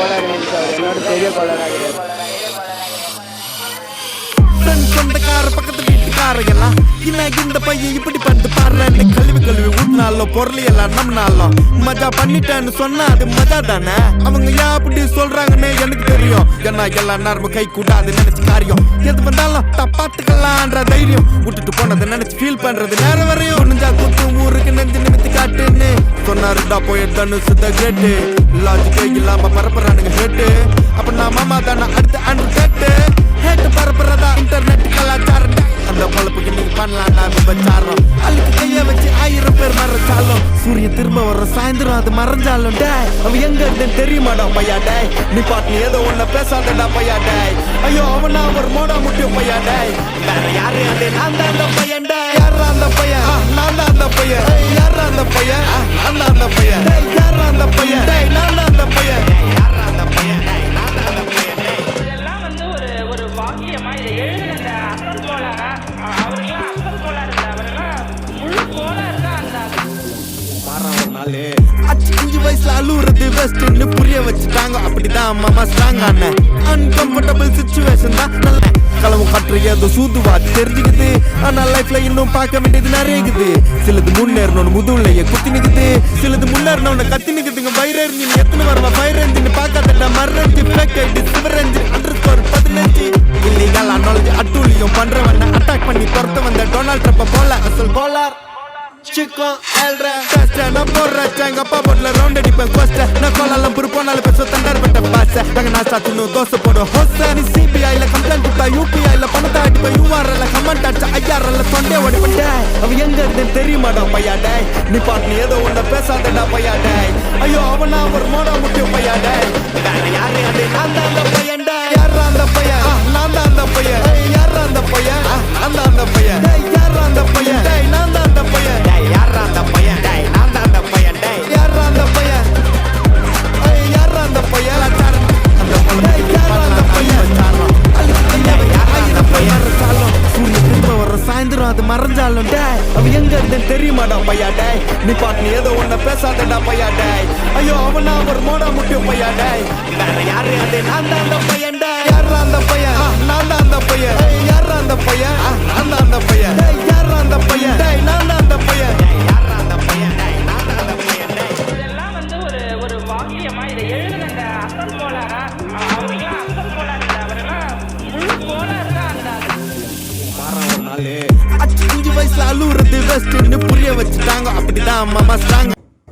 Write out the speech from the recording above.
கோளாறு இருந்துச்சு. அவர் என்னோட பெரிய கோளாறாக சொந்தக்கார பக்கத்து வீட்டுக்காரையெல்லாம் இந்த பையன் இப்படி பண்ணிட்டு பாடுறேன்னு கழுவி ஊட்டினாலும் பொருள் எல்லாம் நம்மனாலும் மஜா பண்ணிட்டேன்னு சொன்னா அது மஜா தானே. அவங்க ஏன் அப்படி சொல்றாங்கன்னு எனக்கு தெரியும். ஏன்னா எல்லா நேரமும் கை கூட்டாது நினைச்சு காரியம் எது வந்தாலும் தப்பாத்துக்கலான்ற தைரியம் விட்டுட்டு போனதை நினைச்சு ஃபீல் பண்றது நேரம் வரையும் நெஞ்சா குத்து ஊருக்கு நெஞ்சு நிமித்தி காட்டுன்னு சொன்னாருடா போய் தனுசு த கிரேட்டு லாஜிக்கே இல்லாம பரப்புறானுங்க ஹேட்டு. அப்ப நான் மாமா தானே அடுத்து அன்று கேட்டு ஹேட்டு பரப்புறதா இன்டர்நெட் கலாச்சாரம். அந்த பொழப்புக்கு நீங்க பண்ணலாம் விபச்சாரம். அழுக்கு கைய வச்சு 1000 பேர் மறைச்சாலும் சூரியன் திரும்ப வர சாயந்தரம் அது மறைஞ்சாலும் டே அவன் எங்க இருந்தேன்னு தெரியுமாடா பையா டே. நீ பாட்டு நீ ஏதோ ஒன்ன பேசாதடா பையா டே. ஐயோ அவனா ஒரு மோடா முட்டியும் பையா டே. வேற யாரு அது நான் தான் அந்த பையன் டே. யாரா அந்த பையன் நான் தான் அந்த பையன். யாரா அந்த பையன் நான் தான் அந்த பையன். யாரா அந்த பையன் நான் தான் அந்த பையன். யாரா அந்த பையன் நான் தான் அந்த பையன். இதெல்லாம் வந்து ஒரு வாக்கியமா இதை எழுதுன அசல் கோளாரா அவருக்கெல்லாம் அசல் கோளாறு இல்லை அவரெல்லாம் முழு கோளாறு தான் அந்த 5 வயசுல அழுவுறது வெஸ்ட்னு புரிய வச்சுட்டாங்க. அப்படிதான் மாமா ஸ்ட்ராங் ஆன அன்கம்ஃபர்டபிள் சிச்சுவேஷன் தான் நல்ல களவு கட்டுற ஏதோ சூதுவா தெரிஞ்சுக்குது. ஆனா லைஃப்ல இன்னும் பார்க்க வேண்டியது நிறைய இருக்குது. சிலது முன்னேறணும்னு முதுகுலைய குத்தி நிக்குது. சிலது முன்னேறணும்னு கத்தி நிக்குதுங்க. வைரஞ்சி எத்தனை வரவா வைரஞ்சின்னு பார்க்காதடா மறஞ்சி பிளாக் ஐடி சிவரஞ்சி _15 இல்லீகல் நாலேஜ் அட்டூழியம் பண்றவன அட்டாக் பண்ணி துரத்த வந்த டொனால்ட் ட்ரம்ப் போல அசல் கோளார் சிக்கம் ஏழ்ற டெஸ்ட் நான் போடுறேன். எங்க அப்பா போட்ல ரவுண்ட் அடிப்பேன் ஃபர்ஸ்ட். நான் கோலாலம் புரு போனாலும் பேச தண்டார் பட்ட பாச நாங்க நாஸ்டா தின்னு தோசை போடும் ஹோச. நீ சிபிஐல கம்ப்ளைண்ட் கொடுத்தா யூபிஐல பணத்தை அடிப்பேன். யூஆர்எல்ல கமெண்ட் அடிச்சா ஐஆர்எல்ல சொண்டே ஓடிப்பட்டே. அவன் எங்க இருந்தேன்னு தெரியுமாடா பையா டே. நீ பாட்டு நீ ஏதோ ஒன்ன பேசாதடா பையா டே. ஐயோ அவனா ஒரு மோடா முட்டியும் பையா டே. வேற யாரு அது நான் தான் அந்த பையன் டே. யாரா அந்த பையன் நான் தான் அந்த பையன். யாரா அந்த பையன் நான் தான் அந்த பையன். யாரா அந்த பையன் நான் தான் அந்த பையன். யாரா அந்த பையன் நான் தான் அந்த பையன். யாரா அந்த பையன் யாரா அந்த பையன் அந்த பையன் யாரா அந்த பையன் சூரியன் திரும்ப வர சாயந்தரம் அது மறைஞ்சாலும் டே அவன் எங்க இருந்தேன்னு தெரியுமாடா பையா டே. நீ பாட்டு நீ ஏதோ ஒன்ன பேசாதடா பையா டே. ஐயோ அவனா ஒரு மோடா முட்டியும் பையா டே. வேற யாரு அது நான் தான் அந்த பையன் டே. யாரா அந்த பையன் நான் தான் அந்த பையன். யாரா அந்த பையன் நான் தான் அந்த பையன். யாரா அந்த பையன் நான் தான் அந்த பையன். யாரா அந்த பையன் நான் தான் அந்த பையன். இதெல்லாம் வந்து ஒரு வாக்கியமா இதை எழுதுன அசல் கோளாரா அவருக்கெல்லாம் அசல் கோளாறு இல்லை அவரெல்லாம் முழு கோளாறு தான் அந்த 5 வயசுல அழுவுறது வெஸ்ட்னு புரிய வச்சுட்டாங்க. அப்படிதான் மாமா ஸ்ட்ராங்